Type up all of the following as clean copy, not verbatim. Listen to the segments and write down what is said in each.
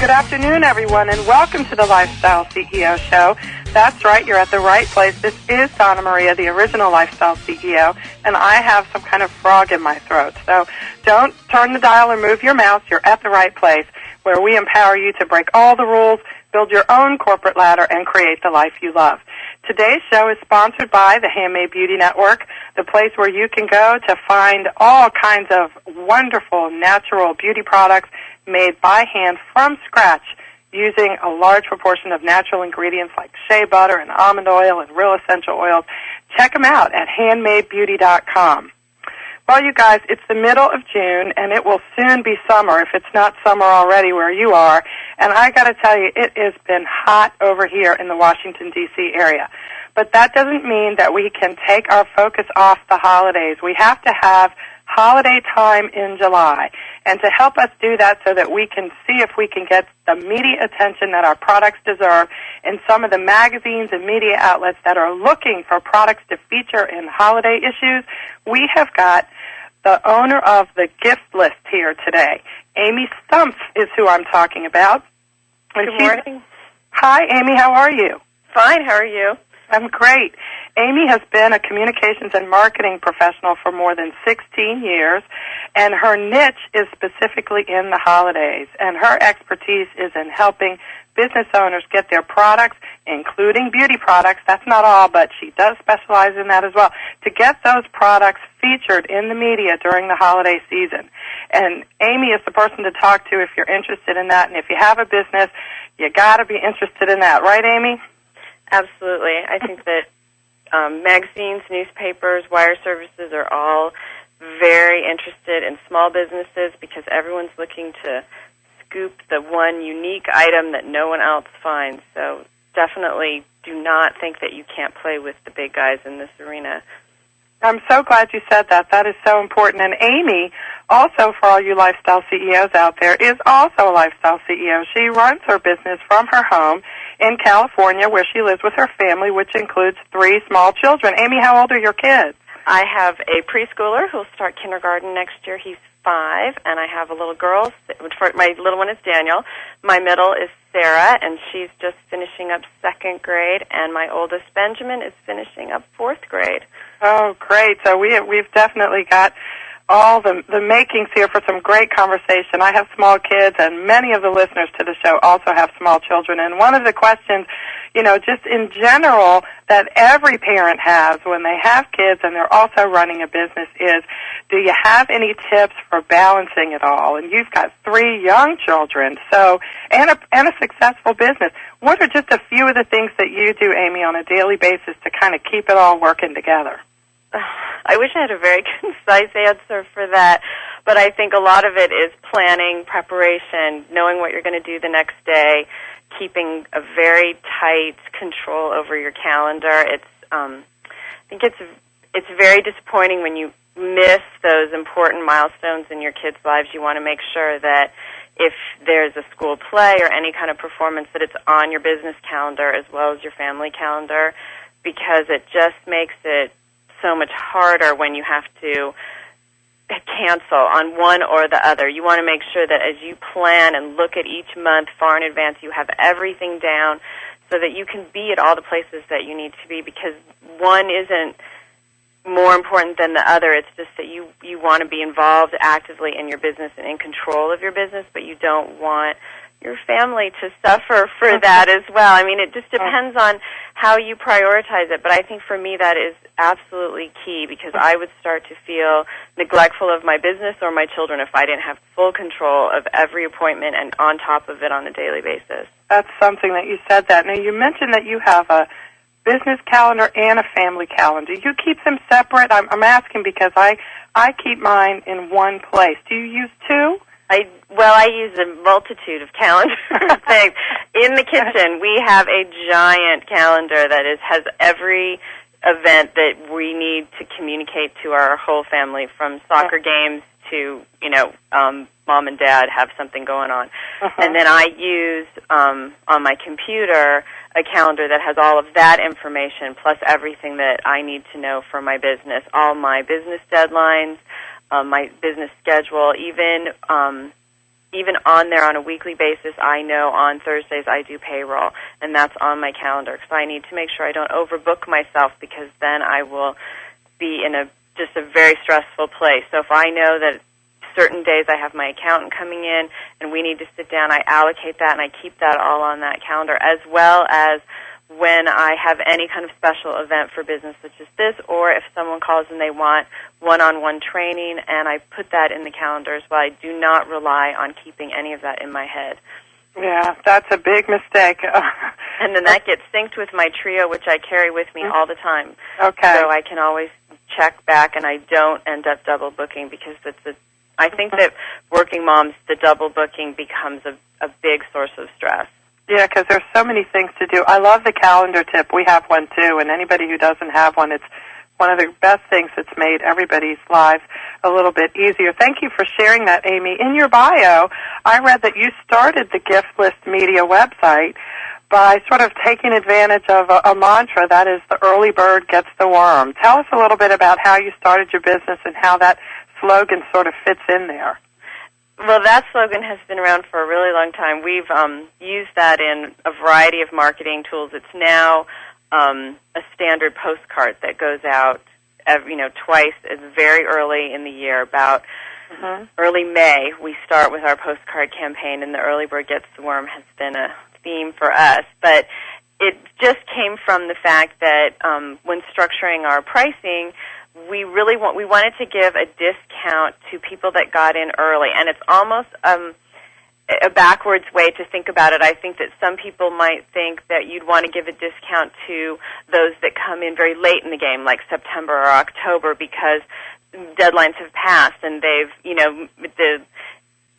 Good afternoon, everyone, and welcome to the Lifestyle CEO Show. That's right, you're at the right place. This is Donna Maria, the original Lifestyle CEO, and I have some kind of frog in my throat. So don't turn the dial or move your mouse. You're at the right place, where we empower you to break all the rules, build your own corporate ladder, and create the life you love. Today's show is sponsored by the Handmade Beauty Network, the place where you can go to find all kinds of wonderful natural beauty products made by hand from scratch using a large proportion of natural ingredients like shea butter and almond oil and real essential oils. Check them out at handmadebeauty.com. Well, you guys, it's the middle of June, and it will soon be summer if it's not summer already where you are. And I got to tell you, it has been hot over here in the Washington, D.C. area. But that doesn't mean that we can take our focus off the holidays. We have to have holiday time in July. And to help us do that so that we can see if we can get the media attention that our products deserve in some of the magazines and media outlets that are looking for products to feature in holiday issues, we have got the owner of the gift list here today. Amy Stumpf is who I'm talking about. Good morning. Hi, Amy. How are you? Fine. How are you? I'm great. Amy has been a communications and marketing professional for more than 16 years, and her niche is specifically in the holidays, and her expertise is in helping business owners get their products, including beauty products, that's not all, but she does specialize in that as well, to get those products featured in the media during the holiday season. And Amy is the person to talk to if you're interested in that, and if you have a business, you got to be interested in that. Right, Amy? Absolutely. I think that magazines, newspapers, wire services are all very interested in small businesses because everyone's looking to scoop the one unique item that no one else finds. So definitely do not think that you can't play with the big guys in this arena. I'm so glad you said that. That is so important. And Amy, also for all you lifestyle CEOs out there, is also a lifestyle CEO. She runs her business from her home in California where she lives with her family, which includes 3 small children. Amy, how old are your kids? I have a preschooler who will start kindergarten next year. He's 5, and I have a little girl. My little one is Daniel. My middle is Sarah, and she's just finishing up 2nd grade, and my oldest Benjamin is finishing up 4th grade. Oh, great. So we've definitely got all the makings here for some great conversation. I have small kids, and many of the listeners to the show also have small children. And one of the questions, just in general, that every parent has when they have kids and they're also running a business is, do you have any tips for balancing it all? And you've got 3 young children, and a successful business. What are just a few of the things that you do, Amy, on a daily basis to kind of keep it all working together? I wish I had a very concise answer for that, but I think a lot of it is planning, preparation, knowing what you're going to do the next day, keeping a very tight control over your calendar. I think it's very disappointing when you miss those important milestones in your kids' lives. You want to make sure that if there's a school play or any kind of performance, that it's on your business calendar as well as your family calendar, because it just makes it so much harder when you have to cancel on one or the other. You want to make sure that as you plan and look at each month far in advance, you have everything down so that you can be at all the places that you need to be, because one isn't more important than the other. It's just that you want to be involved actively in your business and in control of your business, but you don't want your family to suffer for that as well. I mean, it just depends on how you prioritize it, but I think for me that is absolutely key, because I would start to feel neglectful of my business or my children if I didn't have full control of every appointment and on top of it on a daily basis. That's something that you said that. Now, you mentioned that you have a business calendar and a family calendar. You keep them separate? I'm asking because I keep mine in one place. Do you use 2? I use a multitude of calendar things. In the kitchen, we have a giant calendar that has every event that we need to communicate to our whole family, from soccer games to, mom and dad have something going on. And then I use, on my computer, a calendar that has all of that information, plus everything that I need to know for my business, all my business deadlines, my business schedule, even even on there on a weekly basis, I know on Thursdays I do payroll, and that's on my calendar. So I need to make sure I don't overbook myself, because then I will be in just a very stressful place. So if I know that certain days I have my accountant coming in and we need to sit down, I allocate that and I keep that all on that calendar, as well as when I have any kind of special event for business such as this, or if someone calls and they want one-on-one training, and I put that in the calendar as well. I do not rely on keeping any of that in my head. Yeah, that's a big mistake. And then that gets synced with my trio, which I carry with me all the time. Okay. So I can always check back, and I don't end up double booking, because I think that working moms, the double booking becomes a big source of stress. Yeah, because there's so many things to do. I love the calendar tip. We have one, too, and anybody who doesn't have one, it's one of the best things that's made everybody's lives a little bit easier. Thank you for sharing that, Amy. In your bio, I read that you started the Gift List Media website by sort of taking advantage of a mantra, that is, the early bird gets the worm. Tell us a little bit about how you started your business and how that slogan sort of fits in there. Well, that slogan has been around for a really long time. We've used that in a variety of marketing tools. It's now a standard postcard that goes out twice. It's very early in the year, about early May. We start with our postcard campaign, and the early bird gets the worm has been a theme for us. But it just came from the fact that when structuring our pricing, we wanted to give a discount to people that got in early, and it's almost a backwards way to think about it. I think that some people might think that you'd want to give a discount to those that come in very late in the game, like September or October, because deadlines have passed and they've,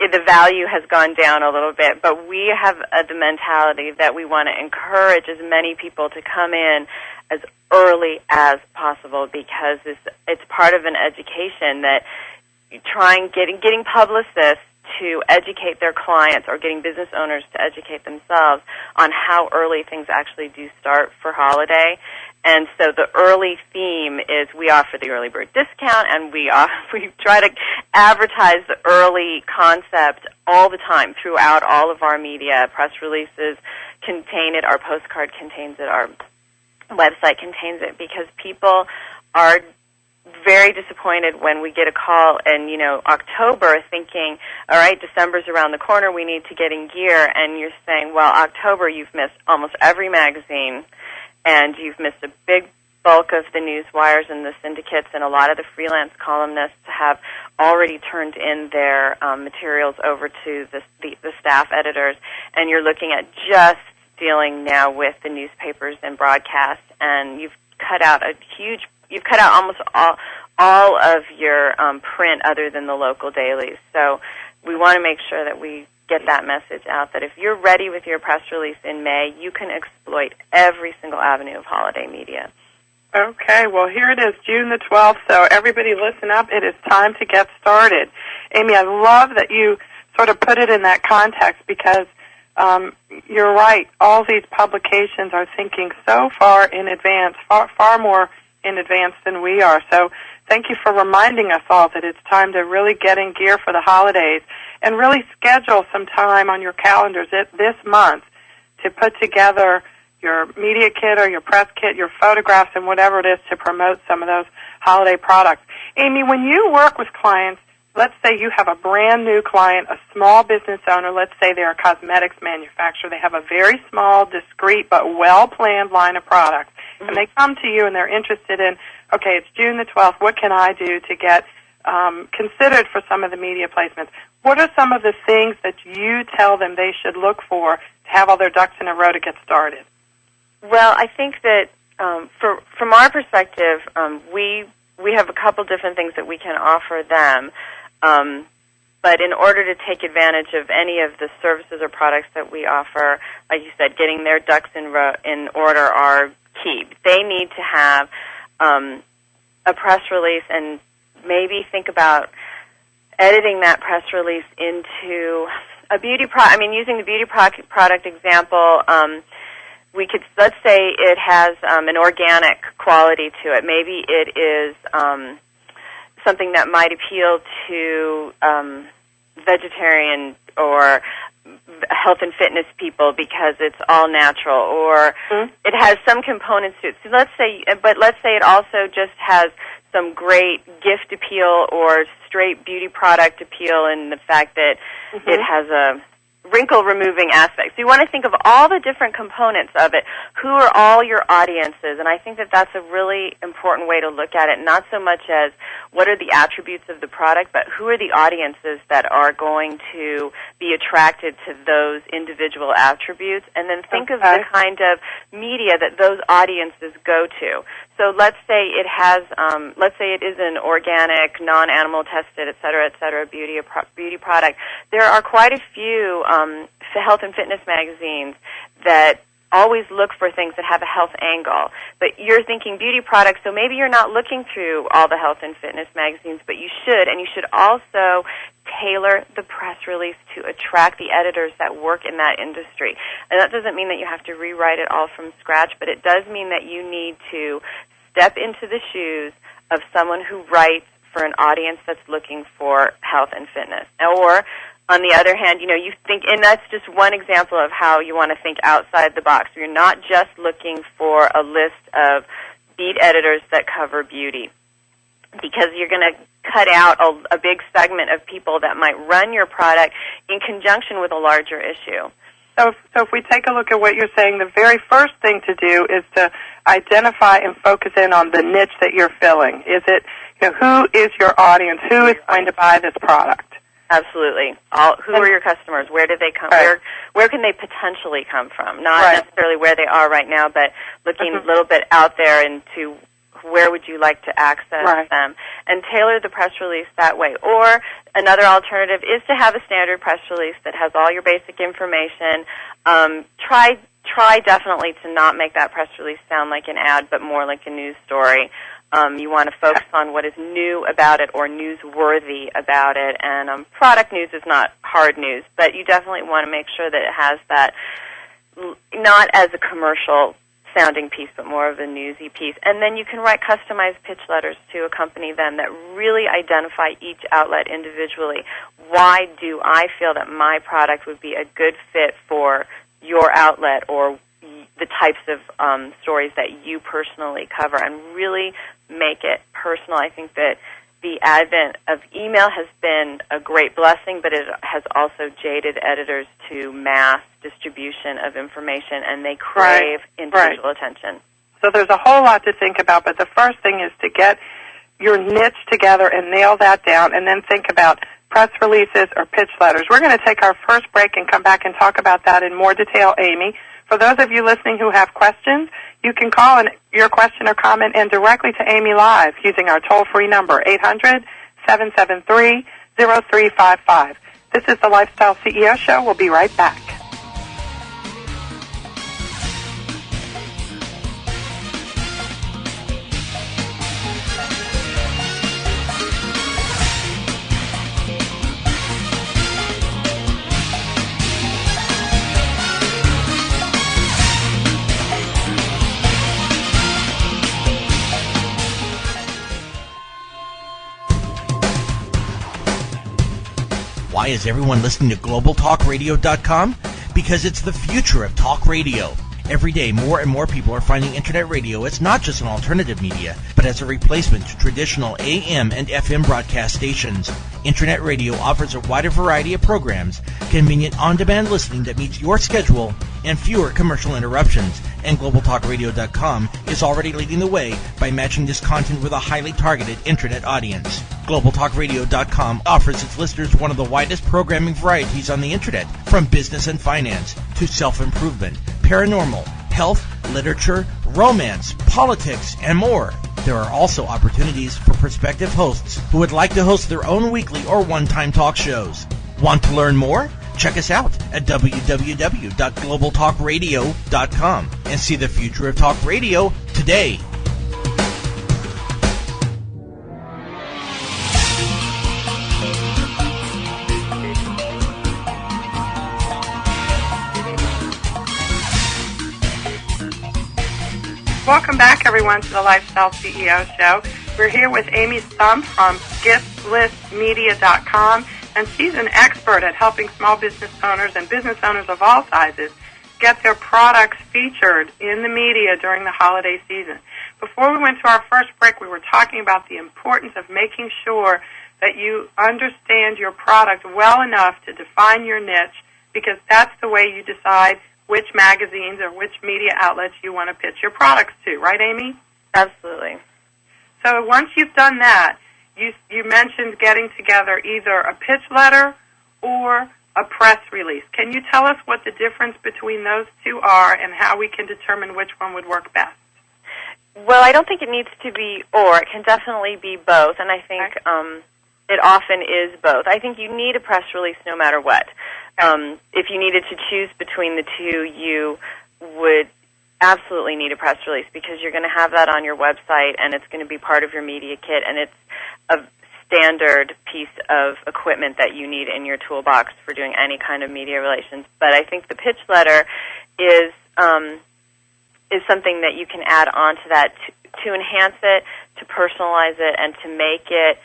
the value has gone down a little bit. But we have the mentality that we want to encourage as many people to come in as early as possible, because it's part of an education that getting publicists to educate their clients, or getting business owners to educate themselves on how early things actually do start for holiday. And so the early theme is we offer the early bird discount, and we try to advertise the early concept all the time throughout all of our media. Press releases contain it, our postcard contains it, our website contains it, because people are very disappointed when we get a call in, October, thinking, all right, December's around the corner, we need to get in gear, and you're saying, well, October, you've missed almost every magazine, and you've missed a big bulk of the news wires and the syndicates, and a lot of the freelance columnists have already turned in their materials over to the staff editors, and you're looking at just dealing now with the newspapers and broadcasts, and you've cut out almost all of your print other than the local dailies. So we want to make sure that we get that message out, that if you're ready with your press release in May, you can exploit every single avenue of holiday media. Okay, well, here it is, June the 12th, so everybody listen up. It is time to get started. Amy, I love that you sort of put it in that context, because you're right. All these publications are thinking so far in advance, far more in advance than we are. So thank you for reminding us all that it's time to really get in gear for the holidays, and really schedule some time on your calendars this month to put together your media kit or your press kit, your photographs, and whatever it is to promote some of those holiday products. Amy, when you work with clients, let's say you have a brand new client, a small business owner, let's say they're a cosmetics manufacturer. They have a very small, discreet, but well-planned line of products. And they come to you and they're interested in, okay, it's June the 12th, what can I do to get considered for some of the media placements? What are some of the things that you tell them they should look for to have all their ducks in a row to get started? Well, I think that from our perspective, we have a couple different things that we can offer them. But in order to take advantage of any of the services or products that we offer, like you said, getting their ducks in order are key. They need to have a press release, and maybe think about editing that press release into a beauty product. Using the beauty product example, we could, let's say it has an organic quality to it. Maybe it is something that might appeal to vegetarian or health and fitness people because it's all natural, or it has some components to it. So let's say it also just has some great gift appeal or straight beauty product appeal in the fact that it has a wrinkle-removing aspect. So you want to think of all the different components of it. Who are all your audiences? And I think that that's a really important way to look at it, not so much as what are the attributes of the product, but who are the audiences that are going to be attracted to those individual attributes, and then think of the kind of media that those audiences go to. So let's say it has, let's say it is an organic, non-animal tested, et cetera, beauty product. There are quite a few health and fitness magazines that always look for things that have a health angle. But you're thinking beauty products, so maybe you're not looking through all the health and fitness magazines, but you should, and you should also tailor the press release to attract the editors that work in that industry. And that doesn't mean that you have to rewrite it all from scratch, but it does mean that you need to step into the shoes of someone who writes for an audience that's looking for health and fitness. Or, on the other hand, you think, and that's just one example of how you want to think outside the box. You're not just looking for a list of beat editors that cover beauty, because you're going to cut out a big segment of people that might run your product in conjunction with a larger issue. So if we take a look at what you're saying, the very first thing to do is to identify and focus in on the niche that you're filling. Is it, who is your audience? Who is going to buy this product? Absolutely. Who are your customers? Where do they come? Right. Where can they potentially come from? Not necessarily where they are right now, but looking a little bit out there into where would you like to access them, and tailor the press release that way. Or another alternative is to have a standard press release that has all your basic information. Try definitely to not make that press release sound like an ad, but more like a news story. You want to focus on what is new about it or newsworthy about it. And product news is not hard news, but you definitely want to make sure that it has that, not as a commercial sounding piece, but more of a newsy piece. And then you can write customized pitch letters to accompany them that really identify each outlet individually. Why do I feel that my product would be a good fit for your outlet or the types of stories that you personally cover, and really make it personal? I think that the advent of email has been a great blessing, but it has also jaded editors to mass distribution of information, and they crave individual attention. So there's a whole lot to think about, but the first thing is to get your niche together and nail that down, and then think about press releases or pitch letters. We're going to take our first break and come back and talk about that in more detail, Amy. For those of you listening who have questions, you can call your question or comment in directly to Amy live using our toll-free number, 800-773-0355. This is the Lifestyle CEO Show. We'll be right back. Why is everyone listening to GlobalTalkRadio.com? Because it's the future of talk radio. Every day, more and more people are finding Internet radio as not just an alternative media, but as a replacement to traditional AM and FM broadcast stations. Internet radio offers a wider variety of programs, convenient on-demand listening that meets your schedule, and fewer commercial interruptions. And GlobalTalkRadio.com is already leading the way by matching this content with a highly targeted Internet audience. GlobalTalkRadio.com offers its listeners one of the widest programming varieties on the Internet, from business and finance to self-improvement, paranormal, health, literature, romance, politics, and more. There are also opportunities for prospective hosts who would like to host their own weekly or one-time talk shows. Want to learn more? Check us out at www.globaltalkradio.com and see the future of talk radio today. Welcome back, everyone, to the Lifestyle CEO Show. We're here with Amy Stumpf from GiftListMedia.com, and she's an expert at helping small business owners and business owners of all sizes get their products featured in the media during the holiday season. Before we went to our first break, we were talking about the importance of making sure that you understand your product well enough to define your niche, because that's the way you decide which magazines or which media outlets you want to pitch your products to. Right, Amy? Absolutely. So once you've done that, you mentioned getting together either a pitch letter or a press release. Can you tell us what the difference between those two are and how we can determine which one would work best? Well, I don't think it needs to be or. It can definitely be both, and I think it often is both. I think you need a press release no matter what. If you needed to choose between the two, you would absolutely need a press release, because you're going to have that on your website, and it's going to be part of your media kit, and it's a standard piece of equipment that you need in your toolbox for doing any kind of media relations. But I think the pitch letter is something that you can add on to that to enhance it, to personalize it, and to make it.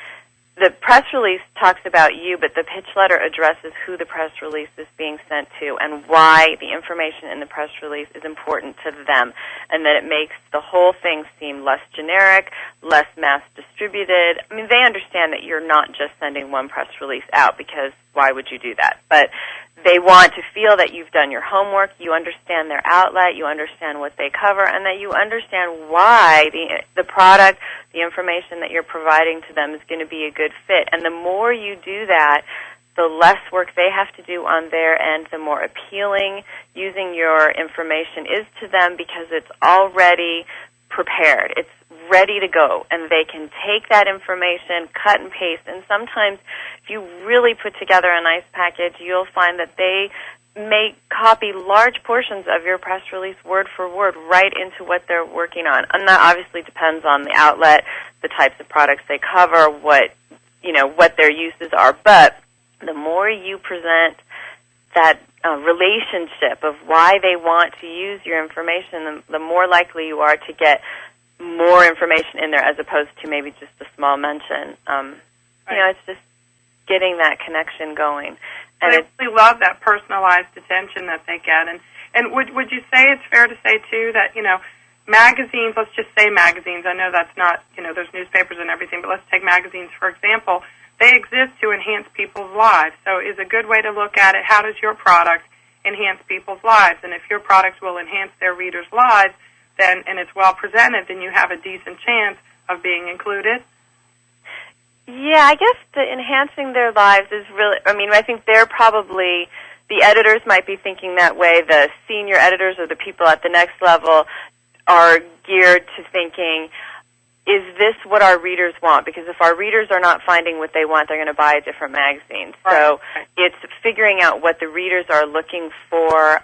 The press release talks about you, but the pitch letter addresses who the press release is being sent to and why the information in the press release is important to them, and that it makes the whole thing seem less generic, less mass distributed. I mean, they understand that you're not just sending one press release out, because why would you do that? But they want to feel that you've done your homework, you understand their outlet, you understand what they cover, and that you understand why the product, the information that you're providing to them is going to be a good fit. And the more you do that, the less work they have to do on their end, the more appealing using your information is to them, because it's already prepared. It's ready to go, and they can take that information, cut and paste, and sometimes if you really put together a nice package, you'll find that they may copy large portions of your press release word for word right into what they're working on. And that obviously depends on the outlet, the types of products they cover, what their uses are. But the more you present that relationship of why they want to use your information, the more likely you are to get more information in there, as opposed to maybe just a small mention. It's just getting that connection going. And I really love that personalized attention that they get. And would you say it's fair to say, too, that, magazines, let's just say magazines, I know that's not, there's newspapers and everything, but let's take magazines, for example. They exist to enhance people's lives. So is a good way to look at it, how does your product enhance people's lives? And if your product will enhance their readers' lives, and it's well presented, then you have a decent chance of being included. Yeah, I guess the enhancing their lives is really, I think they're probably, the editors might be thinking that way. The senior editors or the people at the next level are geared to thinking, is this what our readers want? Because if our readers are not finding what they want, they're going to buy a different magazine. Right. So it's figuring out what the readers are looking for,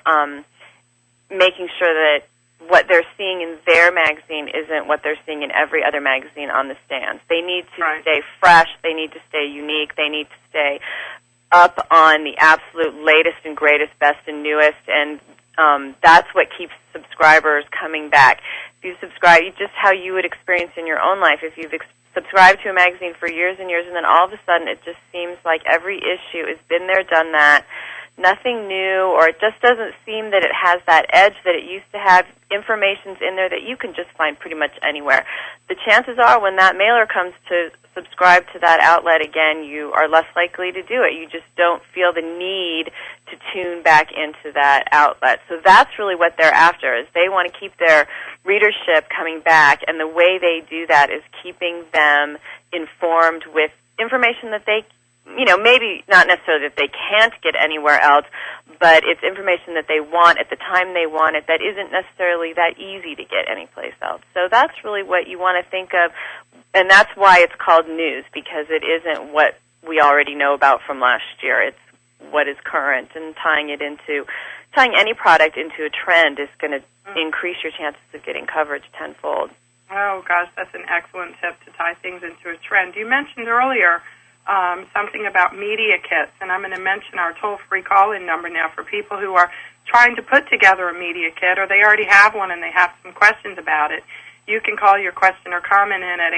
making sure that what they're seeing in their magazine isn't what they're seeing in every other magazine on the stands. They need to stay fresh. They need to stay unique. They need to stay up on the absolute latest and greatest, best and newest, and that's what keeps subscribers coming back. If you subscribe, just how you would experience in your own life, if you've subscribed to a magazine for years and years, and then all of a sudden it just seems like every issue has been there, done that, nothing new, or it just doesn't seem that it has that edge that it used to have. Information's in there that you can just find pretty much anywhere. The chances are when that mailer comes to subscribe to that outlet again, you are less likely to do it. You just don't feel the need to tune back into that outlet. So that's really what they're after, is they want to keep their readership coming back, and the way they do that is keeping them informed with information that they, maybe not necessarily that they can't get anywhere else, but it's information that they want at the time they want it that isn't necessarily that easy to get anyplace else. So that's really what you want to think of, and that's why it's called news, because it isn't what we already know about from last year. It's what is current, and tying any product into a trend is going to increase your chances of getting coverage tenfold. Oh, gosh, that's an excellent tip, to tie things into a trend. You mentioned earlier something about media kits, and I'm going to mention our toll-free call-in number now for people who are trying to put together a media kit, or they already have one and they have some questions about it. You can call your question or comment in at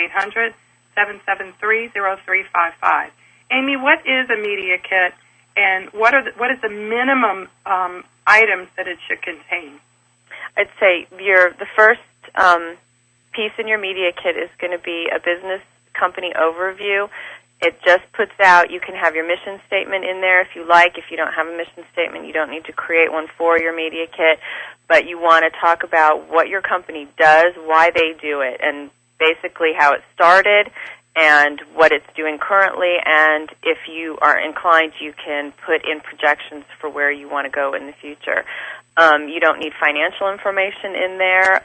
800-773-0355. Amy, what is a media kit, and what is the minimum items that it should contain? I'd say the first piece in your media kit is going to be a business company overview. It just puts out, you can have your mission statement in there if you like. If you don't have a mission statement, you don't need to create one for your media kit. But you want to talk about what your company does, why they do it, and basically how it started and what it's doing currently. And if you are inclined, you can put in projections for where you want to go in the future. You don't need financial information in there.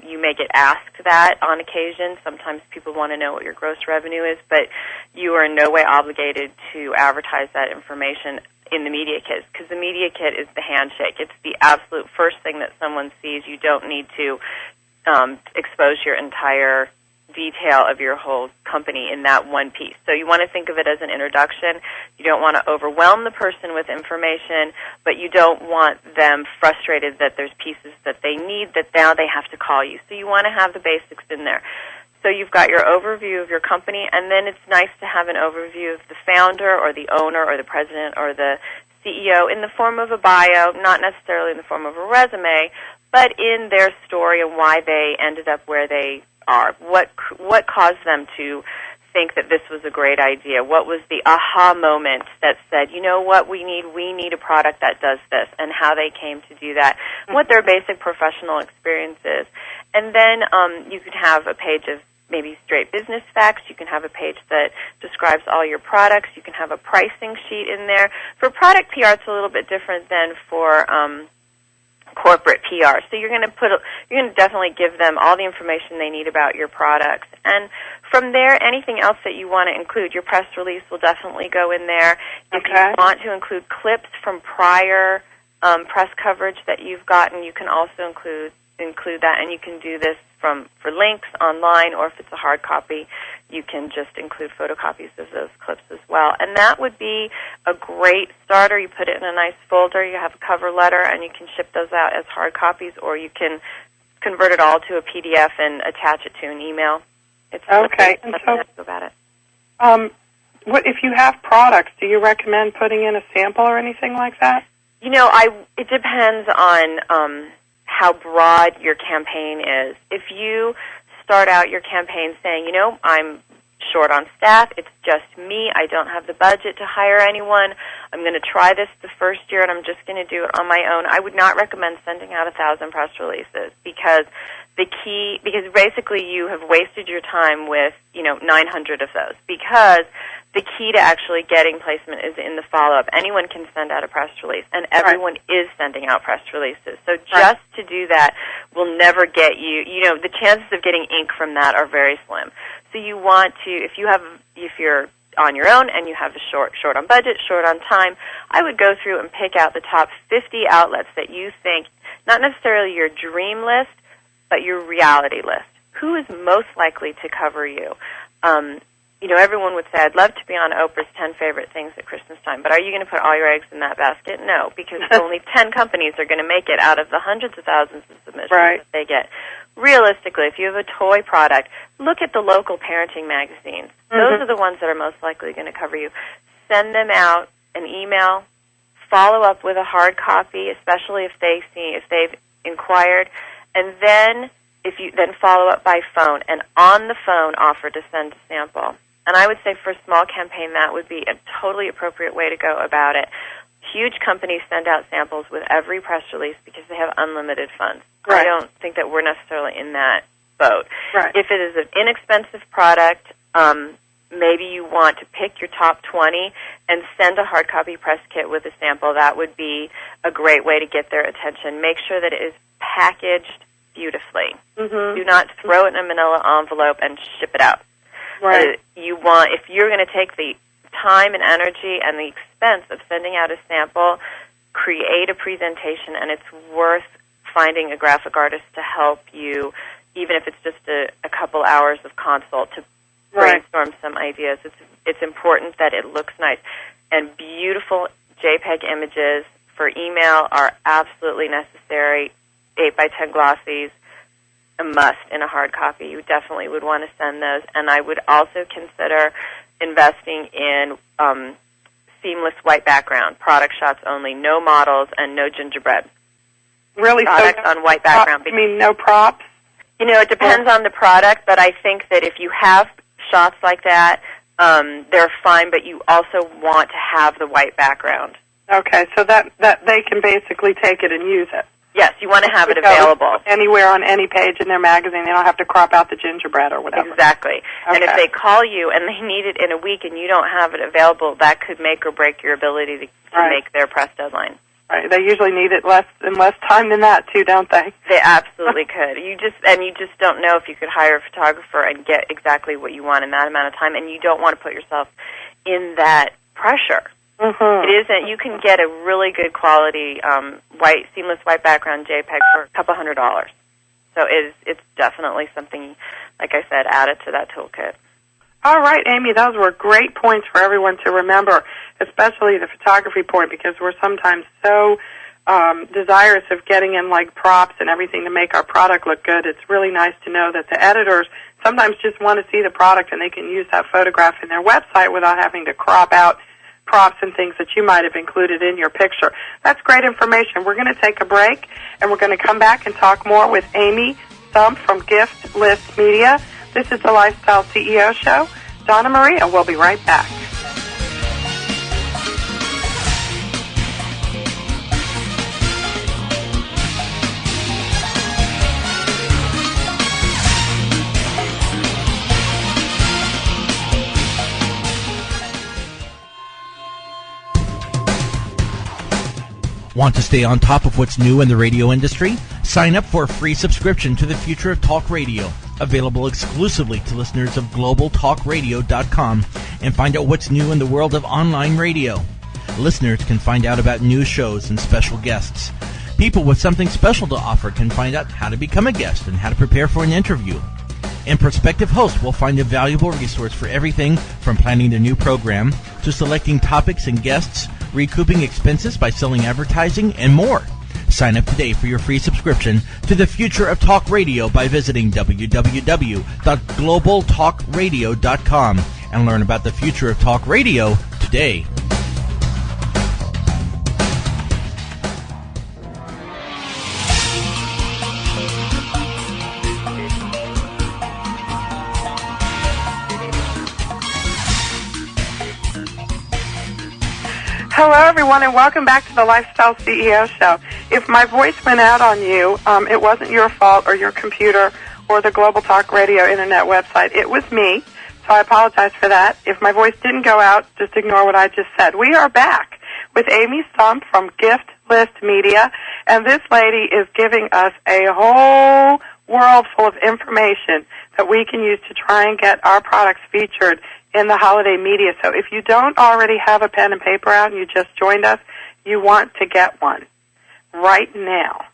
You may get asked that on occasion. Sometimes people want to know what your gross revenue is, but you are in no way obligated to advertise that information in the media kit, because the media kit is the handshake. It's the absolute first thing that someone sees. You don't need to expose your entire detail of your whole company in that one piece. So you want to think of it as an introduction. You don't want to overwhelm the person with information, but you don't want them frustrated that there's pieces that they need that now they have to call you. So you want to have the basics in there. So you've got your overview of your company, and then it's nice to have an overview of the founder or the owner or the president or the CEO in the form of a bio, not necessarily in the form of a resume, but in their story and why they ended up where they are. What caused them to think that this was a great idea? What was the aha moment that said, you know what, we need a product that does this, and how they came to do that, what their basic professional experience is. And then you could have a page of maybe straight business facts. You can have a page that describes all your products. You can have a pricing sheet in there. For product PR, it's a little bit different than for corporate PR. So you're going to definitely give them all the information they need about your products. And from there, anything else that you want to include, your press release will definitely go in there. If you want to include clips from prior press coverage that you've gotten, you can also include that, and you can do this for links online, or if it's a hard copy, you can just include photocopies of those clips as well. And that would be a great starter. You put it in a nice folder, you have a cover letter, and you can ship those out as hard copies, or you can convert it all to a PDF and attach it to an email. It's okay. And so, about it. What if you have products? Do you recommend putting in a sample or anything like that? You know, it depends on how broad your campaign is. If you start out your campaign saying, you know, I'm short on staff, it's just me, I don't have the budget to hire anyone, I'm going to try this the first year and I'm just going to do it on my own, I would not recommend sending out 1,000 press releases, because basically you have wasted your time with, 900 of those, because the key to actually getting placement is in the follow-up. Anyone can send out a press release, and everyone is sending out press releases. So just to do that will never get you, the chances of getting ink from that are very slim. So you want to, if you're on your own and you have a short on budget, short on time, I would go through and pick out the top 50 outlets that you think, not necessarily your dream list, but your reality list. Who is most likely to cover you? Everyone would say, I'd love to be on Oprah's 10 favorite things at Christmas time, but are you going to put all your eggs in that basket? No, because only 10 companies are going to make it out of the hundreds of thousands of submissions that they get. Realistically, if you have a toy product, look at the local parenting magazines. Those are the ones that are most likely going to cover you. Send them out an email, follow up with a hard copy, especially if they've inquired, and then follow up by phone, and on the phone offer to send a sample. And I would say for a small campaign, that would be a totally appropriate way to go about it. Huge companies send out samples with every press release because they have unlimited funds. I don't think that we're necessarily in that boat. If it is an inexpensive product, maybe you want to pick your top 20 and send a hard copy press kit with a sample. That would be a great way to get their attention. Make sure that it is packaged beautifully. Do not throw it in a manila envelope and ship it out. If you're going to take the time and energy and the expense of sending out a sample, create a presentation, and it's worth finding a graphic artist to help you, even if it's just a couple hours of consult to brainstorm some ideas. It's important that it looks nice. And beautiful JPEG images for email are absolutely necessary. 8x10 glossies, a must in a hard copy. You definitely would want to send those. And I would also consider investing in seamless white background, product shots only, no models, and no gingerbread. Really? Products on white background. You mean no props? It depends on the product, but I think that if you have shots like that, they're fine, but you also want to have the white background. Okay, so that they can basically take it and use it. Yes, you want to have it available. Anywhere on any page in their magazine. They don't have to crop out the gingerbread or whatever. Exactly. Okay. And if they call you and they need it in a week and you don't have it available, that could make or break your ability to make their press deadline. Right. They usually need it less time than that, too, don't they? They absolutely could. You just don't know if you could hire a photographer and get exactly what you want in that amount of time, and you don't want to put yourself in that pressure. Mm-hmm. It isn't. You can get a really good quality seamless white background JPEG for a couple $100. So it's definitely something, like I said, added to that toolkit. All right, Amy, those were great points for everyone to remember, especially the photography point, because we're sometimes so desirous of getting in like props and everything to make our product look good. It's really nice to know that the editors sometimes just want to see the product and they can use that photograph in their website without having to crop out props and things that you might have included in your picture. That's great information. We're going to take a break, and we're going to come back and talk more with Amy Stumpf from Gift List Media. This is the Lifestyle CEO Show. Donna Maria, we'll be right back. Want to stay on top of what's new in the radio industry? Sign up for a free subscription to the Future of Talk Radio, available exclusively to listeners of globaltalkradio.com, and find out what's new in the world of online radio. Listeners can find out about new shows and special guests. People with something special to offer can find out how to become a guest and how to prepare for an interview. And prospective hosts will find a valuable resource for everything from planning their new program to selecting topics and guests, recouping expenses by selling advertising, and more. Sign up today for your free subscription to the Future of Talk Radio by visiting www.globaltalkradio.com and learn about the future of talk radio today. Hello, everyone, and welcome back to the Lifestyle CEO Show. If my voice went out on you, it wasn't your fault or your computer or the Global Talk Radio Internet website. It was me, so I apologize for that. If my voice didn't go out, just ignore what I just said. We are back with Amy Stumpf from Gift List Media, and this lady is giving us a whole world full of information that we can use to try and get our products featured in the holiday media. So if you don't already have a pen and paper out and you just joined us, you want to get one right now.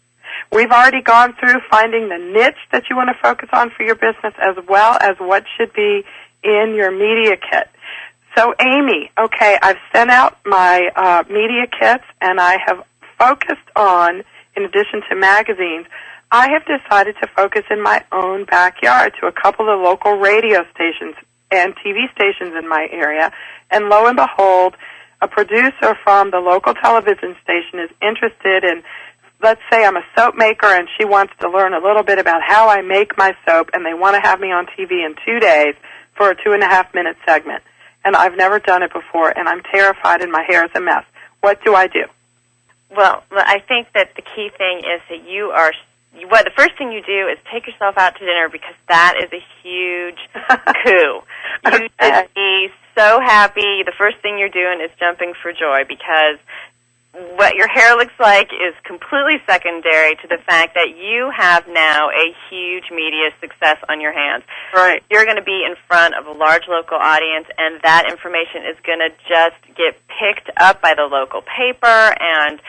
We've already gone through finding the niche that you want to focus on for your business as well as what should be in your media kit. So Amy, okay, I've sent out my media kits and I have focused on, in addition to magazines, I have decided to focus in my own backyard to a couple of local radio stations and TV stations in my area, and lo and behold, a producer from the local television station is interested in, let's say I'm a soap maker and she wants to learn a little bit about how I make my soap, and they want to have me on TV in 2 days for a 2.5-minute segment. And I've never done it before, and I'm terrified and my hair is a mess. What do I do? Well, I think that the key thing is that the first thing you do is take yourself out to dinner, because that is a huge coup. You should be so happy. The first thing you're doing is jumping for joy, because what your hair looks like is completely secondary to the fact that you have now a huge media success on your hands. Right. You're going to be in front of a large local audience, and that information is going to just get picked up by the local paper, and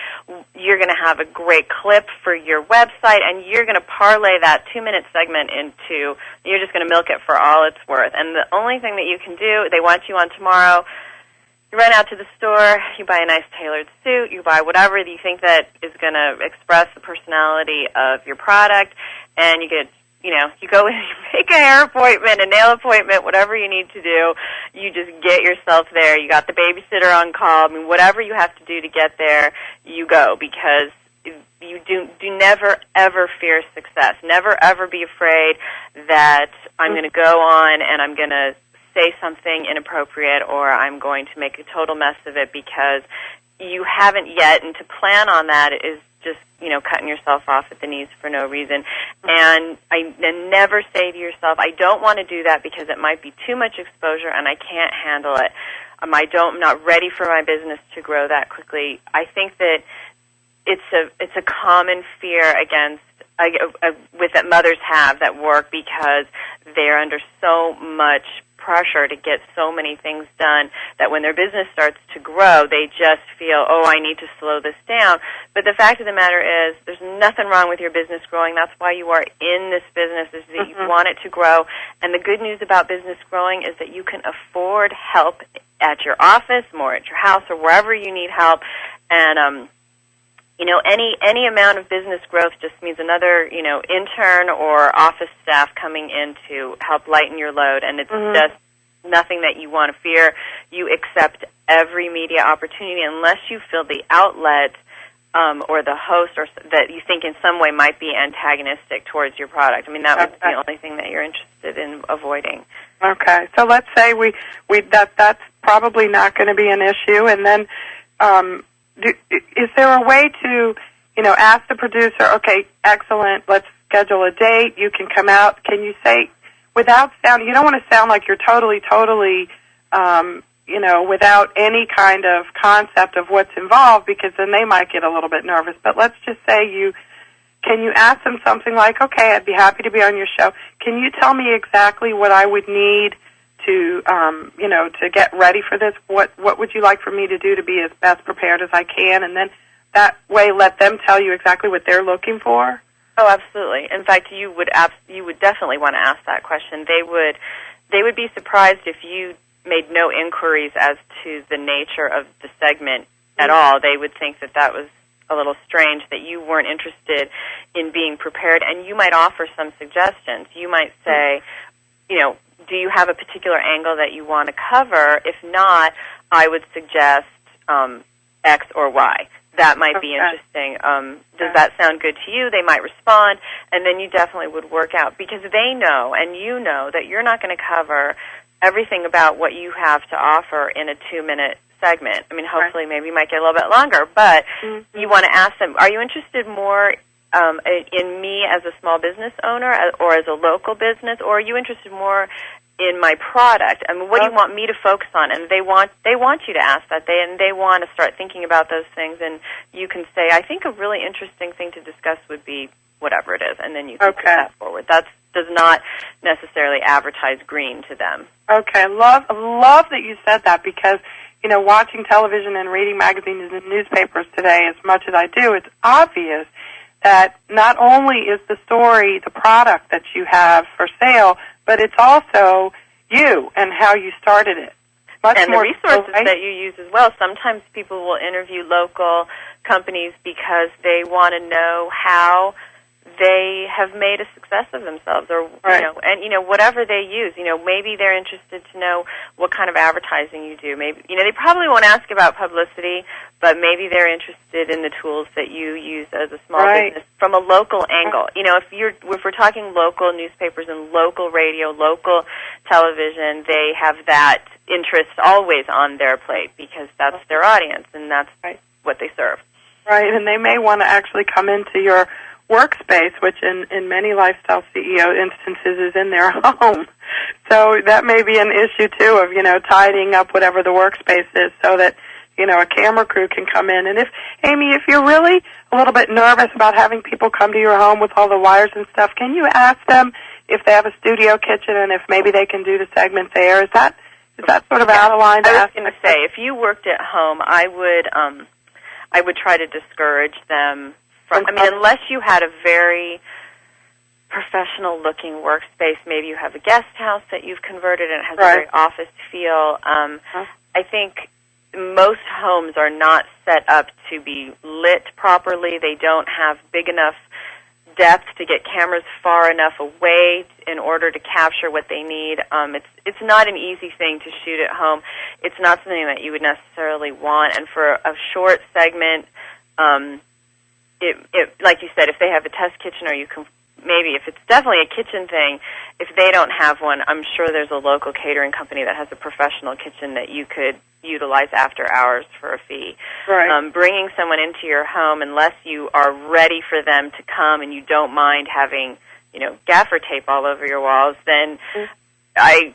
you're going to have a great clip for your website, and you're going to parlay that 2-minute segment into, you're just going to milk it for all it's worth. And the only thing that you can do, they want you on tomorrow, you run out to the store, you buy a nice tailored suit, you buy whatever you think that is going to express the personality of your product, and you get you go in, you make a hair appointment, a nail appointment, whatever you need to do. You just get yourself there. You got the babysitter on call. I mean, whatever you have to do to get there, you go, because you do never, ever fear success. Never, ever be afraid that I'm going to go on and I'm going to say something inappropriate or I'm going to make a total mess of it, because you haven't yet, and to plan on that is just, cutting yourself off at the knees for no reason. And never say to yourself, I don't want to do that because it might be too much exposure and I can't handle it. I'm not ready for my business to grow that quickly. I think that it's a common fear that mothers have that work, because they're under so much pressure to get so many things done that when their business starts to grow, they just feel, I need to slow this down. But the fact of the matter is, there's nothing wrong with your business growing. That's why you are in this business, is that you want it to grow. And the good news about business growing is that you can afford help at your office, more at your house, or wherever you need help. And any amount of business growth just means another, intern or office staff coming in to help lighten your load, and it's just nothing that you want to fear. You accept every media opportunity unless you feel the outlet or the host or that you think in some way might be antagonistic towards your product. I mean, that would be the only thing that you're interested in avoiding. Okay, so let's say that's probably not going to be an issue, and then is there a way to, ask the producer, okay, excellent, let's schedule a date, you can come out. Can you say, without sound, you don't want to sound like you're totally, without any kind of concept of what's involved, because then they might get a little bit nervous. But let's just say can you ask them something like, okay, I'd be happy to be on your show. Can you tell me exactly what I would need to get ready for this? What would you like for me to do to be as best prepared as I can? And then that way let them tell you exactly what they're looking for? Oh, absolutely. In fact, you would definitely want to ask that question. They would be surprised if you made no inquiries as to the nature of the segment at all. They would think that was a little strange, that you weren't interested in being prepared, and you might offer some suggestions. You might say, do you have a particular angle that you want to cover? If not, I would suggest X or Y. That might be interesting. Does that sound good to you? They might respond, and then you definitely would work out, because they know and you know that you're not going to cover everything about what you have to offer in a 2-minute segment. I mean, hopefully maybe you might get a little bit longer, but you want to ask them, are you interested more in me as a small business owner or as a local business, or are you interested more in my product? I mean, what do you want me to focus on? And they want you to ask that. They want to start thinking about those things, and you can say, I think a really interesting thing to discuss would be whatever it is, and then you can put that forward. That does not necessarily advertise green to them. Okay, love that you said that, because watching television and reading magazines and newspapers today as much as I do, it's obvious that not only is the story the product that you have for sale, but it's also you and how you started it. And the resources that you use as well. Sometimes people will interview local companies because they want to know how they have made a success of themselves, or whatever they use. Maybe they're interested to know what kind of advertising you do. Maybe they probably won't ask about publicity, but maybe they're interested in the tools that you use as a small business from a local angle. If we're talking local newspapers and local radio, local television, they have that interest always on their plate, because that's their audience and that's what they serve. Right, and they may want to actually come into your workspace, which in many lifestyle CEO instances is in their home. So that may be an issue, too, of, tidying up whatever the workspace is so that, a camera crew can come in. And Amy, if you're really a little bit nervous about having people come to your home with all the wires and stuff, can you ask them if they have a studio kitchen and if maybe they can do the segment there? Is that sort of out of line? I was going to say, if you worked at home, I would try to discourage them from, unless you had a very professional-looking workspace, maybe you have a guest house that you've converted and it has a very office feel. I think most homes are not set up to be lit properly. They don't have big enough depth to get cameras far enough away in order to capture what they need. It's not an easy thing to shoot at home. It's not something that you would necessarily want. And for a short segment, like you said, if they have a test kitchen, or you can maybe, if it's definitely a kitchen thing, if they don't have one, I'm sure there's a local catering company that has a professional kitchen that you could utilize after hours for a fee. Right. Bringing someone into your home, unless you are ready for them to come and you don't mind having, gaffer tape all over your walls, then I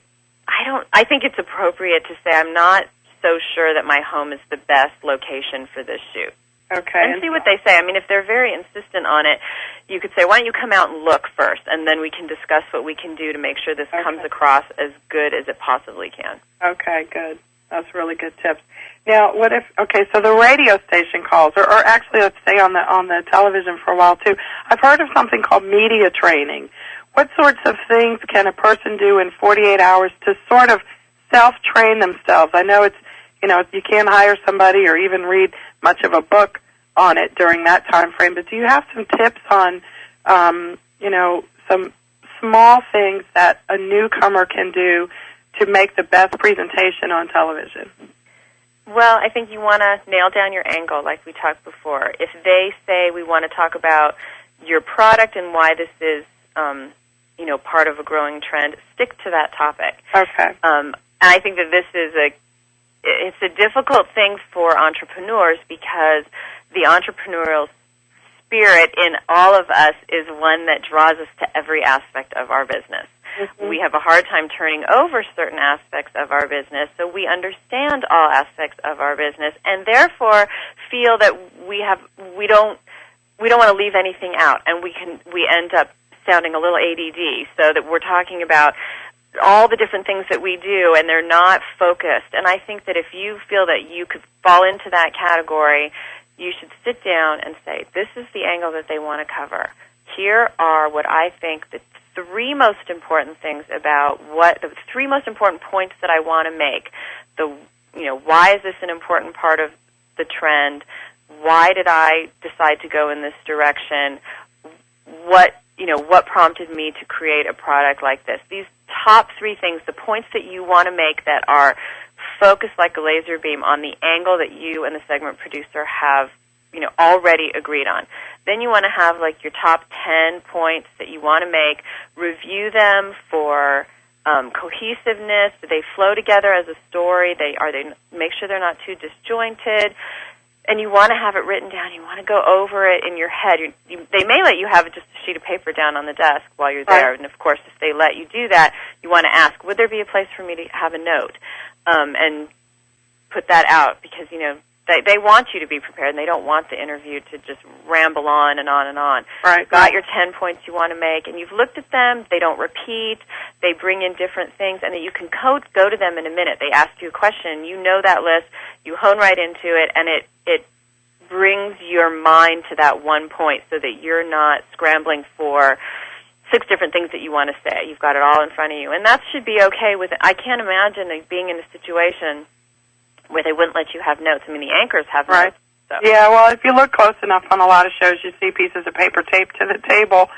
think it's appropriate to say I'm not so sure that my home is the best location for this shoot. Okay. And see what they say. I mean, if they're very insistent on it, you could say, why don't you come out and look first, and then we can discuss what we can do to make sure this comes across as good as it possibly can. Okay, good. That's really good tips. Now, what if, so the radio station calls, or actually let's stay on the television for a while too. I've heard of something called media training. What sorts of things can a person do in 48 hours to sort of self-train themselves? I know it's, you can't hire somebody or even read much of a book on it during that time frame, but do you have some tips on, some small things that a newcomer can do to make the best presentation on television? Well, I think you want to nail down your angle like we talked before. If they say we want to talk about your product and why this is, part of a growing trend, stick to that topic. Okay. And I think that this is it's a difficult thing for entrepreneurs because the entrepreneurial spirit in all of us is one that draws us to every aspect of our business. Mm-hmm. We have a hard time turning over certain aspects of our business, so we understand all aspects of our business, and therefore feel that we don't want to leave anything out, and we end up sounding a little ADD, so that we're talking about all the different things that we do, and they're not focused. And I think that if you feel that you could fall into that category, you should sit down and say, this is the angle that they want to cover. Here are what I think the three most important things about the three most important points that I want to make. Why is this an important part of the trend? Why did I decide to go in this direction? What prompted me to create a product like this? These top three things, the points that you want to make that are focused like a laser beam on the angle that you and the segment producer have, already agreed on. Then you want to have like your top 10 points that you want to make, review them for cohesiveness. Do they flow together as a story? Make sure they're not too disjointed. And you want to have it written down. You want to go over it in your head. They may let you have just a sheet of paper down on the desk while you're there. Right. And, of course, if they let you do that, you want to ask, would there be a place for me to have a note? And put that out because, they want you to be prepared, and they don't want the interview to just ramble on and on and on. Right. You've got your 10 points you want to make, and you've looked at them. They don't repeat. They bring in different things, and that you can go to them in a minute. They ask you a question. You know that list. You hone right into it, and it brings your mind to that one point so that you're not scrambling for 6 different things that you want to say. You've got it all in front of you, and that should be okay with it. I can't imagine being in a situation where they wouldn't let you have notes. I mean, the anchors have right. notes. So. Yeah, well, if you look close enough on a lot of shows, you see pieces of paper taped to the table.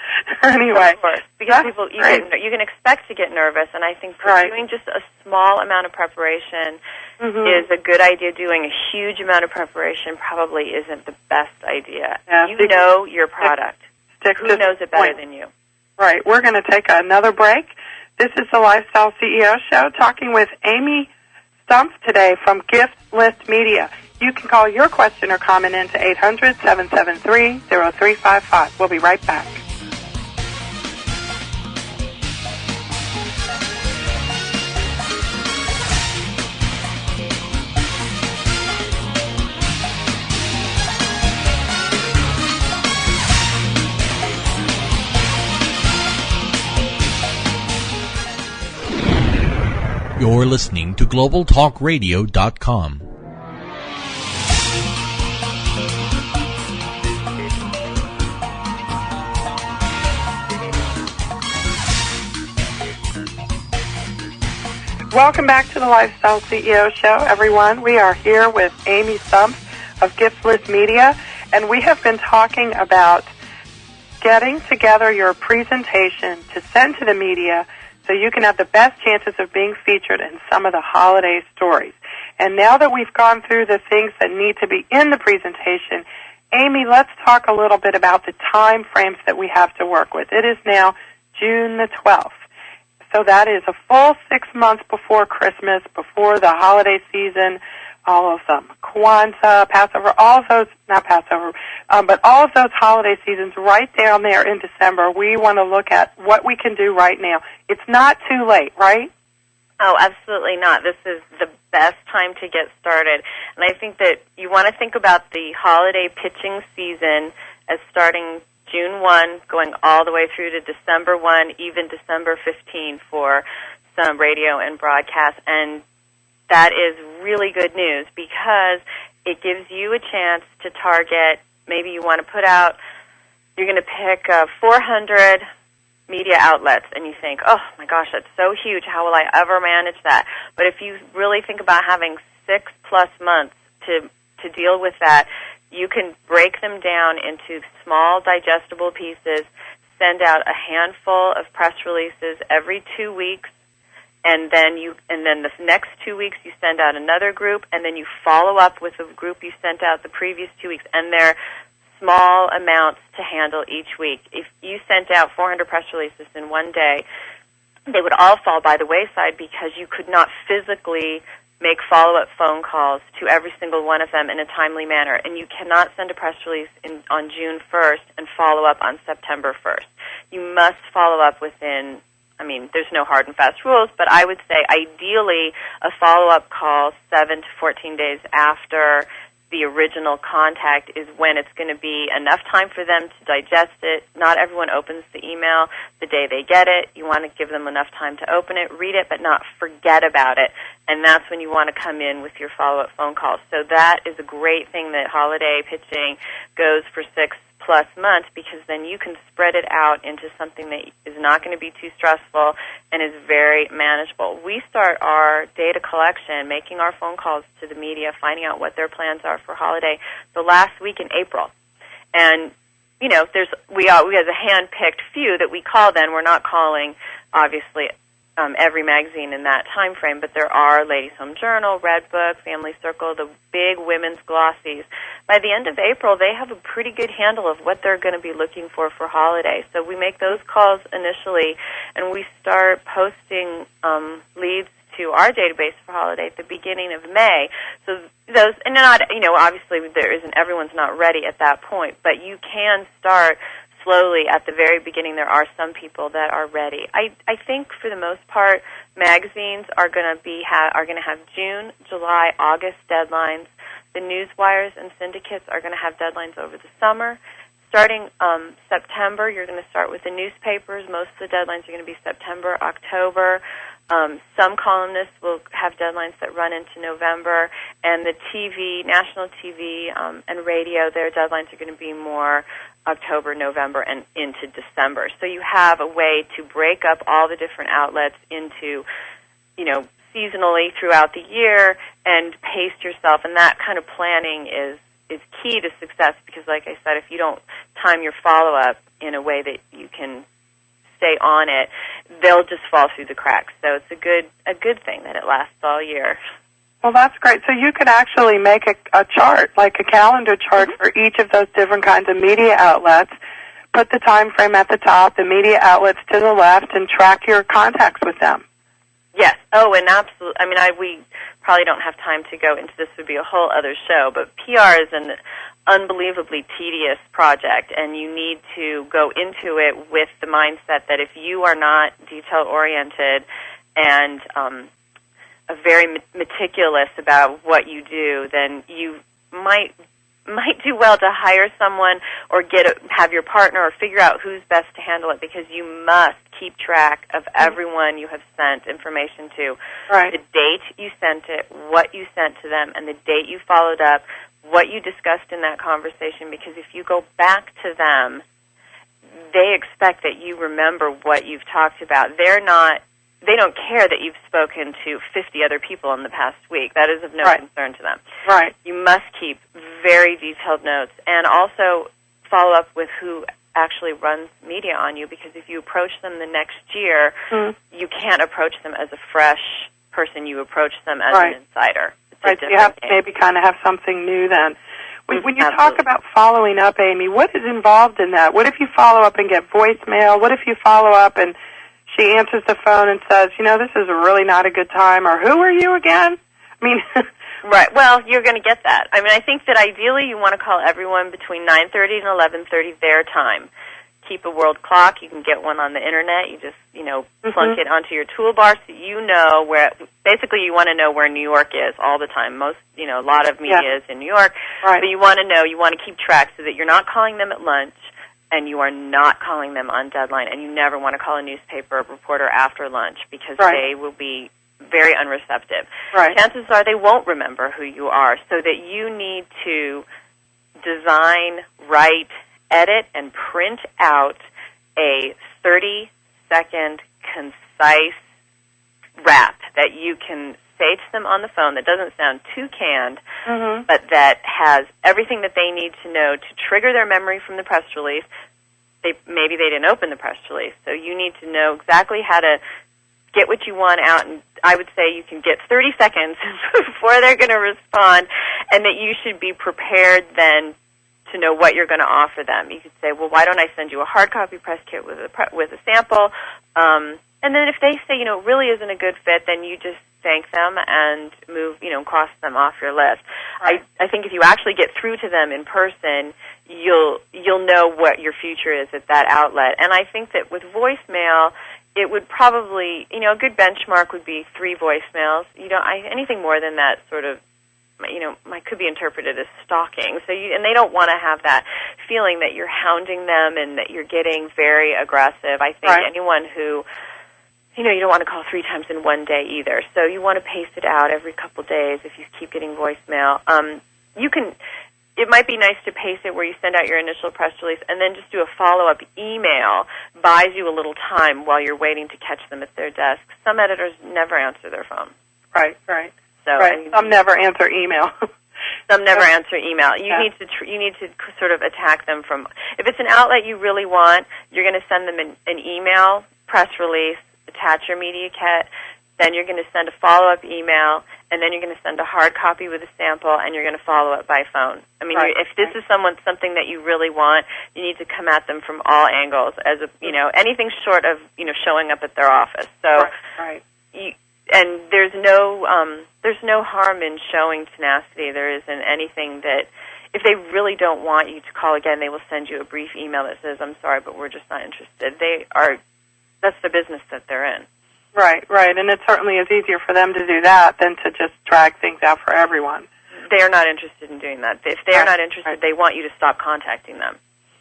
Anyway. Of course. Because people, you can expect to get nervous, and I think doing just a small amount of preparation is a good idea. Doing a huge amount of preparation probably isn't the best idea. Yeah, you know your product. Who knows it better than you? Right. We're going to take another break. This is the Lifestyle CEO Show, talking with Amy Stumpf today from Gift List Media. You can call your question or comment in to 800-773-0355. We'll be right back. You're listening to GlobalTalkRadio.com. Welcome back to the Lifestyle CEO Show, everyone. We are here with Amy Stumpf of Gift List Media, and we have been talking about getting together your presentation to send to the media so you can have the best chances of being featured in some of the holiday stories. And now that we've gone through the things that need to be in the presentation, Amy, let's talk a little bit about the time frames that we have to work with. It is now June the 12th. So that is a full 6 months before Christmas, before the holiday season, all of them, Kwanzaa, Passover, all of those, not Passover, but all of those holiday seasons right down there in December. We want to look at what we can do right now. It's not too late, right? Oh, absolutely not. This is the best time to get started. And I think that you want to think about the holiday pitching season as starting June 1, going all the way through to December 1, even December 15 for some radio and broadcast. And that is really good news because it gives you a chance to target, maybe you want to put out, you're going to pick 400 media outlets, and you think, oh my gosh, that's so huge, how will I ever manage that? But if you really think about having 6+ months to deal with that, you can break them down into small, digestible pieces, send out a handful of press releases every 2 weeks, and then the next 2 weeks you send out another group, and then you follow up with the group you sent out the previous 2 weeks, and they're small amounts to handle each week. If you sent out 400 press releases in one day, they would all fall by the wayside because you could not physically make follow-up phone calls to every single one of them in a timely manner. And you cannot send a press release on June 1st and follow up on September 1st. You must follow up within, there's no hard and fast rules, but I would say ideally a follow-up call 7 to 14 days after the original contact is when it's going to be enough time for them to digest it. Not everyone opens the email the day they get it. You want to give them enough time to open it, read it, but not forget about it. And that's when you want to come in with your follow-up phone calls. So that is a great thing that holiday pitching goes for 6+ months, because then you can spread it out into something that is not going to be too stressful and is very manageable. We start our data collection, making our phone calls to the media, finding out what their plans are for holiday the last week in April. And, we have a hand-picked few that we call then. We're not calling, obviously, every magazine in that time frame, but there are Ladies Home Journal, Redbook, Family Circle, the big women's glossies. By the end of April, they have a pretty good handle of what they're going to be looking for holiday. So we make those calls initially, and we start posting leads to our database for holiday at the beginning of May. So those, and not, obviously everyone's not ready at that point, but you can start slowly at the very beginning. There are some people that are ready. I think for the most part, magazines are going to have June, July, August deadlines. The newswires and syndicates are going to have deadlines over the summer. Starting September, you're going to start with the newspapers. Most of the deadlines are going to be September, October. Some columnists will have deadlines that run into November, and the TV, national TV and radio, their deadlines are going to be more October, November, and into December. So you have a way to break up all the different outlets into, seasonally throughout the year and pace yourself, and that kind of planning is key to success because, like I said, if you don't time your follow-up in a way that you can stay on it, they'll just fall through the cracks. So it's a good thing that it lasts all year. Well, that's great. So you could actually make a chart, like a calendar chart for each of those different kinds of media outlets, put the time frame at the top, the media outlets to the left, and track your contacts with them. Yes. Oh, and absolutely. We probably don't have time to go into this. Would be a whole other show, but PR is an unbelievably tedious project, and you need to go into it with the mindset that if you are not detail-oriented and very meticulous about what you do, then you might do well to hire someone or have your partner or figure out who's best to handle it, because you must keep track of everyone you have sent information to. Right. The date you sent it, what you sent to them, and the date you followed up, what you discussed in that conversation, because if you go back to them, they expect that you remember what you've talked about. They don't care that you've spoken to 50 other people in the past week. That is of no concern to them. Right. You must keep very detailed notes and also follow up with actually runs media on you, because if you approach them the next year, you can't approach them as a fresh person. You approach them as an insider. Right, so you have to maybe kind of have something new then. When you talk about following up, Amy, what is involved in that? What if you follow up and get voicemail? What if you follow up and she answers the phone and says, this is really not a good time, or who are you again? I mean... Right. Well, you're going to get that. I mean, I think that ideally you want to call everyone between 9:30 and 11:30 their time. Keep a world clock. You can get one on the internet. You just, plunk it onto your toolbar so you know where. Basically, you want to know where New York is all the time. Most, a lot of media is in New York, but you want to know. You want to keep track so that you're not calling them at lunch, and you are not calling them on deadline, and you never want to call a newspaper reporter after lunch, because they will be very unreceptive. Right. Chances are they won't remember who you are, so that you need to design, write, edit, and print out a 30-second concise rap that you can say to them on the phone that doesn't sound too canned, but that has everything that they need to know to trigger their memory from the press release. Maybe they didn't open the press release, so you need to know exactly how to get what you want out, and I would say you can get 30 seconds before they're going to respond, and that you should be prepared then to know what you're going to offer them. You could say, well, why don't I send you a hard copy press kit with a sample? And then if they say, it really isn't a good fit, then you just thank them and move, cross them off your list. Right. I think if you actually get through to them in person, you'll know what your future is at that outlet. And I think that with voicemail, it would probably, a good benchmark would be 3 voicemails. Anything more than that sort of, could be interpreted as stalking. And they don't want to have that feeling that you're hounding them and that you're getting very aggressive. I think anyone who, you don't want to call 3 times in one day either. So you want to pace it out every couple days if you keep getting voicemail. It might be nice to pace it where you send out your initial press release and then just do a follow-up email, buys you a little time while you're waiting to catch them at their desk. Some editors never answer their phone. Right. So some never answer email. Some never answer email. You need to sort of attack them from. If it's an outlet you really want, you're going to send them an email, press release, attach your media kit. Then you're going to send a follow-up email, and then you're going to send a hard copy with a sample, and you're going to follow up by phone. I mean, if this is something that you really want, you need to come at them from all angles, anything short of showing up at their office. So, and there's no harm in showing tenacity. There isn't anything that. If they really don't want you to call again, they will send you a brief email that says, "I'm sorry, but we're just not interested." That's the business that they're in. Right, and it certainly is easier for them to do that than to just drag things out for everyone. They are not interested in doing that. If they are not interested, they want you to stop contacting them.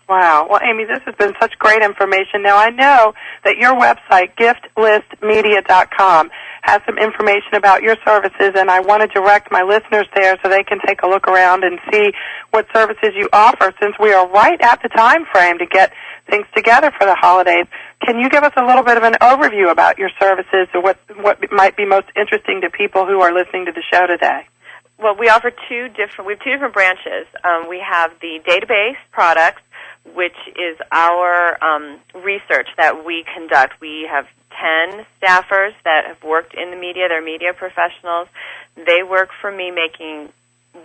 Wow. Well, Amy, this has been such great information. Now, I know that your website, giftlistmedia.com, has some information about your services, and I want to direct my listeners there so they can take a look around and see what services you offer, since we are right at the time frame to get things together for the holidays. Can you give us a little bit of an overview about your services or what might be most interesting to people who are listening to the show today? Well, we have two different branches. We have the database products, which is our research that we conduct. We have 10 staffers that have worked in the media. They're media professionals. They work for me making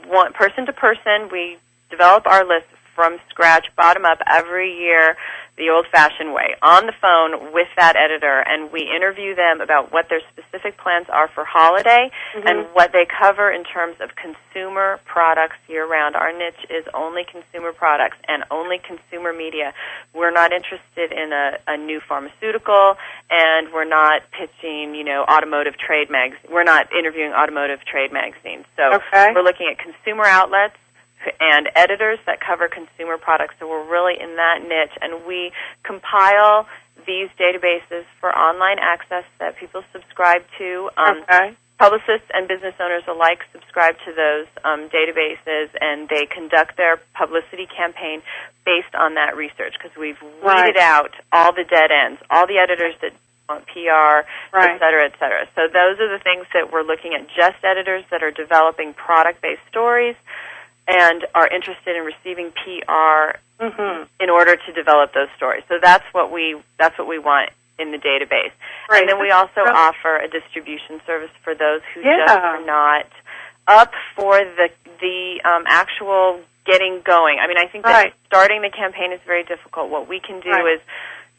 one person to person. We develop our list from scratch, bottom up, every year, the old-fashioned way, on the phone with that editor, and we interview them about what their specific plans are for holiday and what they cover in terms of consumer products year-round. Our niche is only consumer products and only consumer media. We're not interested in a new pharmaceutical, and we're not pitching, automotive trade magazines. We're not interviewing automotive trade magazines. So we're looking at consumer outlets and editors that cover consumer products. So we're really in that niche, and we compile these databases for online access that people subscribe to. Publicists and business owners alike subscribe to those databases, and they conduct their publicity campaign based on that research, because we've weeded out all the dead ends, all the editors that want PR, et cetera, et cetera. So those are the things that we're looking at, just editors that are developing product-based stories and are interested in receiving PR in order to develop those stories. So that's what we want in the database. Right. And then we also offer a distribution service for those who just are not up for the actual getting going. I mean, I think that starting the campaign is very difficult. What we can do is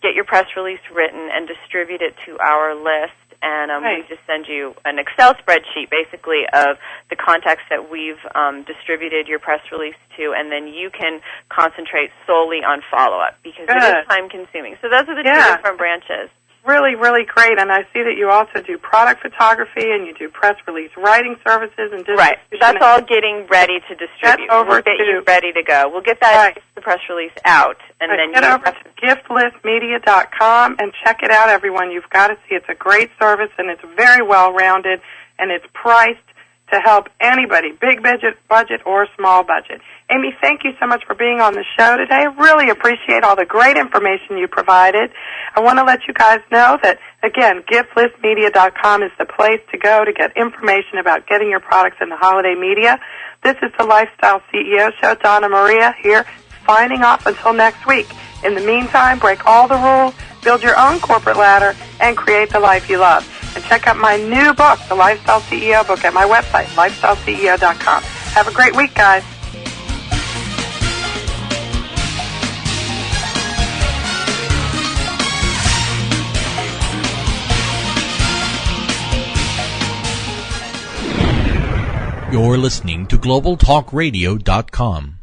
get your press release written and distribute it to our list. And we just send you an Excel spreadsheet, basically, of the contacts that we've distributed your press release to, and then you can concentrate solely on follow-up, because it is time-consuming. So those are the two different branches. Really, really great. And I see that you also do product photography, and you do press release writing services and distribution. Right. That's all getting ready to distribute. We'll get you ready to go. We'll get that the press release out, and then get over to giftlistmedia.com and check it out, everyone. You've got to see. It's a great service, and it's very well-rounded, and it's priced to help anybody, big budget or small budget. Amy, thank you so much for being on the show today. I really appreciate all the great information you provided. I want to let you guys know that, again, giftlistmedia.com is the place to go to get information about getting your products in the holiday media. This is the Lifestyle CEO Show. Donna Maria here, signing off until next week. In the meantime, break all the rules, build your own corporate ladder, and create the life you love. And check out my new book, the Lifestyle CEO book, at my website, lifestyleceo.com. Have a great week, guys. You're listening to GlobalTalkRadio.com.